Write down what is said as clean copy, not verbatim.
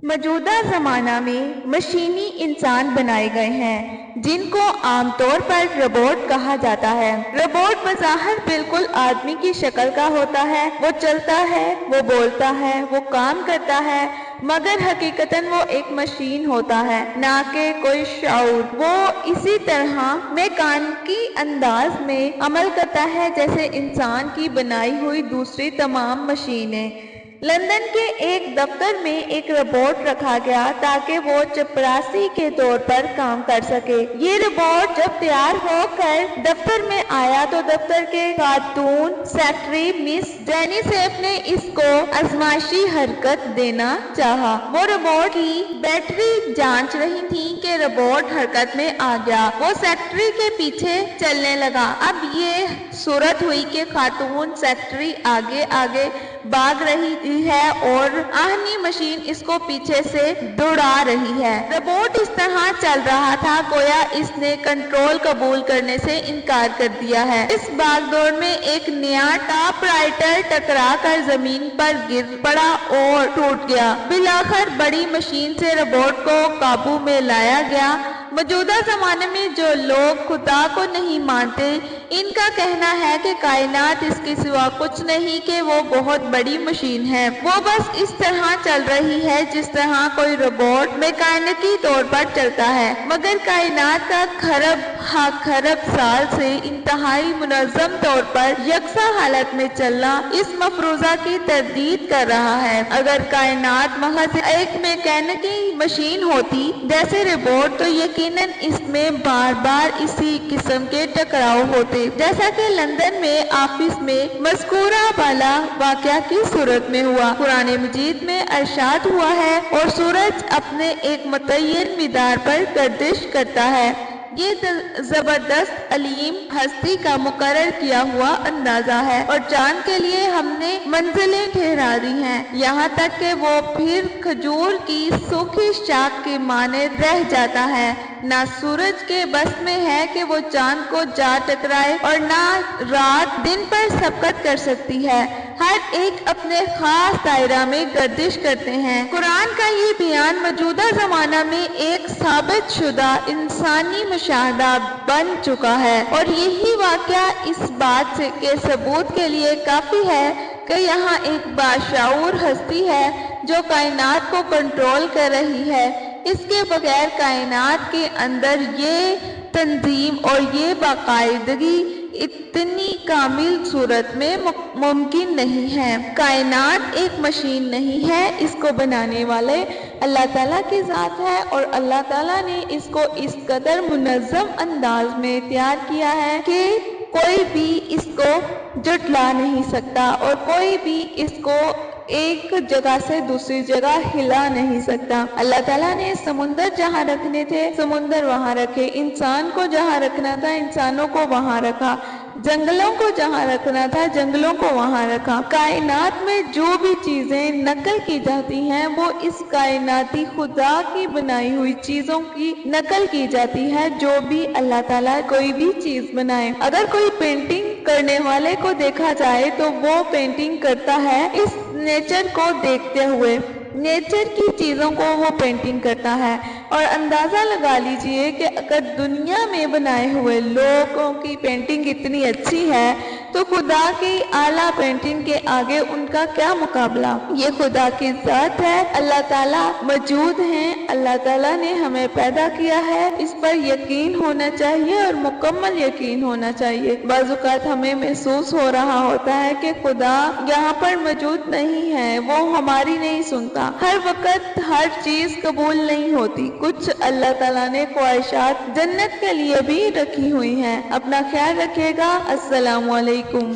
موجودہ زمانہ میں مشینی انسان بنائے گئے ہیں جن کو عام طور پر روبوٹ کہا جاتا ہے۔ روبوٹ بظاہر بالکل آدمی کی شکل کا ہوتا ہے، وہ چلتا ہے، وہ بولتا ہے، وہ کام کرتا ہے، مگر حقیقتاً وہ ایک مشین ہوتا ہے، نہ کہ کوئی شعور۔ وہ اسی طرح میکانیکی انداز میں عمل کرتا ہے جیسے انسان کی بنائی ہوئی دوسری تمام مشینیں۔ لندن کے ایک دفتر میں ایک روبوٹ رکھا گیا تاکہ وہ چپراسی کے طور پر کام کر سکے۔ یہ روبوٹ جب تیار ہو کر دفتر میں آیا تو دفتر کے خاتون سیکرٹری مس جینی سیف نے اس کو آزمائشی حرکت دینا چاہا۔ وہ روبوٹ کی بیٹری جانچ رہی تھی کہ روبوٹ حرکت میں آ گیا۔ وہ سیکرٹری کے پیچھے چلنے لگا۔ اب یہ صورت ہوئی کہ خاتون سیکرٹری آگے آگے بھاگ رہی ہے اور آہنی مشین اس کو پیچھے سے دوڑا رہی ہے۔ روبوٹ اس طرح چل رہا تھا گویا اس نے کنٹرول قبول کرنے سے انکار کر دیا ہے۔ اس بھاگ دوڑ میں ایک نیا ٹاپ رائٹر ٹکرا کر زمین پر گر پڑا اور ٹوٹ گیا۔ بالآخر بڑی مشین سے روبوٹ کو قابو میں لایا گیا۔ موجودہ زمانے میں جو لوگ خدا کو نہیں مانتے ان کا کہنا ہے کہ کائنات اس کے سوا کچھ نہیں کہ وہ بہت بڑی مشین ہے، وہ بس اس طرح چل رہی ہے جس طرح کوئی روبوٹ میکانیکی طور پر چلتا ہے، مگر کائنات کا کھرب ہا کھرب سال سے انتہائی منظم طور پر یکساں حالت میں چلنا اس مفروضہ کی تردید کر رہا ہے۔ اگر کائنات محض ایک میکانیکی مشین ہوتی جیسے روبوٹ تو یقیناً اس میں بار بار اسی قسم کے ٹکراؤ ہوتے جیسا کہ لندن میں آفس میں مذکورہ بالا واقعہ کی صورت میں ہوا۔ قرآن مجید میں ارشاد ہوا ہے اور سورج اپنے ایک متعین مدار پر گردش کرتا ہے۔ یہ زبردست علیم ہستی کا مقرر کیا ہوا اندازہ ہے اور چاند کے لیے ہم نے منزلیں ٹھہرا دی ہیں یہاں تک کہ وہ پھر کھجور کی سوکھی شاخ کے مانند رہ جاتا ہے۔ نہ سورج کے بس میں ہے کہ وہ چاند کو جا ٹکرائے اور نہ رات دن پر سبقت کر سکتی ہے، ہر ایک اپنے خاص دائرہ میں گردش کرتے ہیں۔ قرآن کا یہ بیان موجودہ زمانہ میں ایک ثابت شدہ انسانی مشاہدہ بن چکا ہے اور یہی واقعہ اس بات کے ثبوت کے لیے کافی ہے کہ یہاں ایک باشعور ہستی ہے جو کائنات کو کنٹرول کر رہی ہے۔ اس کے بغیر کائنات کے اندر یہ تنظیم اور یہ باقاعدگی اتنی کامل صورت میں ممکن نہیں ہے۔ کائنات ایک مشین نہیں ہے، اس کو بنانے والے اللہ تعالیٰ کی ذات ہے اور اللہ تعالیٰ نے اس کو اس قدر منظم انداز میں تیار کیا ہے کہ کوئی بھی اس کو جھٹلا نہیں سکتا اور کوئی بھی اس کو ایک جگہ سے دوسری جگہ ہلا نہیں سکتا۔ اللہ تعالیٰ نے سمندر جہاں رکھنے تھے سمندر وہاں رکھے، انسان کو جہاں رکھنا تھا انسانوں کو وہاں رکھا، جنگلوں کو جہاں رکھنا تھا جنگلوں کو وہاں رکھا۔ کائنات میں جو بھی چیزیں نقل کی جاتی ہیں وہ اس کائناتی خدا کی بنائی ہوئی چیزوں کی نقل کی جاتی ہے۔ جو بھی اللہ تعالیٰ کوئی بھی چیز بنائے، اگر کوئی پینٹنگ کرنے والے کو دیکھا جائے تو وہ پینٹنگ کرتا ہے اس نیچر کو دیکھتے ہوئے، نیچر کی چیزوں کو وہ پینٹنگ کرتا ہے، اور اندازہ لگا لیجئے کہ اگر دنیا میں بنائے ہوئے لوگوں کی پینٹنگ اتنی اچھی ہے تو خدا کی اعلیٰ پینٹنگ کے آگے ان کا کیا مقابلہ۔ یہ خدا کی ذات ہے، اللہ تعالیٰ موجود ہیں، اللہ تعالیٰ نے ہمیں پیدا کیا ہے، اس پر یقین ہونا چاہیے اور مکمل یقین ہونا چاہیے۔ بعض اوقات ہمیں محسوس ہو رہا ہوتا ہے کہ خدا یہاں پر موجود نہیں ہے، وہ ہماری نہیں سنتا، ہر وقت ہر چیز قبول نہیں ہوتی، کچھ اللہ تعالیٰ نے خواہشات جنت کے لیے بھی رکھی ہوئی ہیں۔ اپنا خیال رکھیے گا۔ السلام علیکم۔